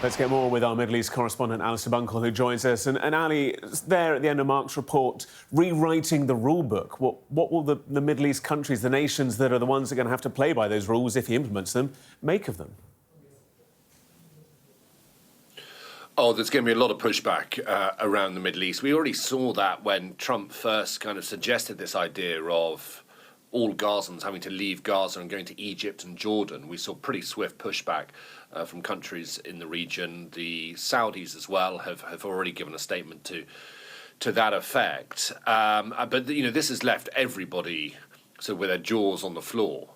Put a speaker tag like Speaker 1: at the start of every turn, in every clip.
Speaker 1: Let's get more with our Middle East correspondent Alistair Bunkall, who joins us. And Ali, there at the end of Mark's report, rewriting the rule book. What will the Middle East countries, the nations that are the ones that are going to have to play by those rules if he implements them, make of them?
Speaker 2: Oh, there's going to be a lot of pushback around the Middle East. We already saw that when Trump first kind of suggested this idea of all Gazans having to leave Gaza and going to Egypt and Jordan. We saw pretty swift pushback from countries in the region. The Saudis as well have already given a statement to that effect. But you know, this has left everybody sort of with their jaws on the floor,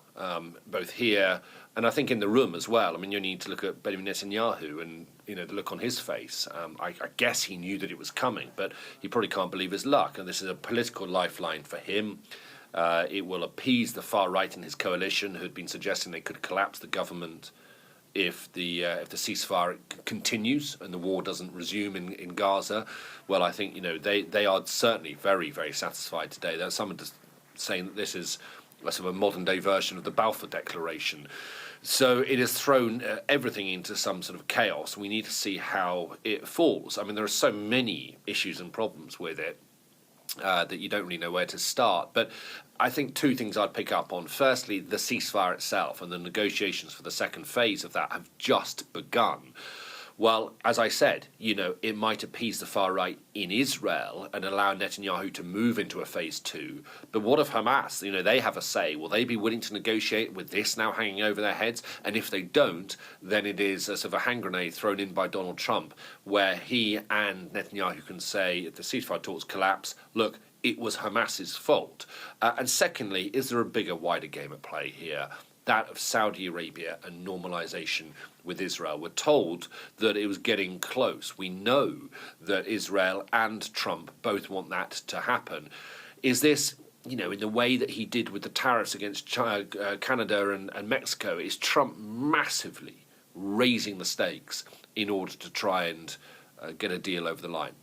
Speaker 2: both here and I think in the room as well. I mean, you need to look at Benjamin Netanyahu and the look on his face. I guess he knew that it was coming, but he probably can't believe his luck. And this is a political lifeline for him. It will appease the far right in his coalition, who had been suggesting they could collapse the government if the ceasefire continues and the war doesn't resume in Gaza. Well, I think they are certainly very, very satisfied today. There's someone just saying that this is a sort of a modern day version of the Balfour Declaration. So it has thrown everything into some sort of chaos. We need to see how it falls. I mean, there are so many issues and problems with it that you don't really know where to start. But I think two things I'd pick up on. Firstly, the ceasefire itself and the negotiations for the second phase of that have just begun. Well, as I said, it might appease the far right in Israel and allow Netanyahu to move into a phase two. But what of Hamas? They have a say. Will they be willing to negotiate with this now hanging over their heads? And if they don't, then it is a sort of a hand grenade thrown in by Donald Trump, where he and Netanyahu can say, if the ceasefire talks collapse, look, it was Hamas's fault. And secondly, is there a bigger, wider game at play here? That of Saudi Arabia and normalization with Israel. We're told that it was getting close. We know that Israel and Trump both want that to happen. Is this, in the way that he did with the tariffs against Canada and Mexico, is Trump massively raising the stakes in order to try and get a deal over the line?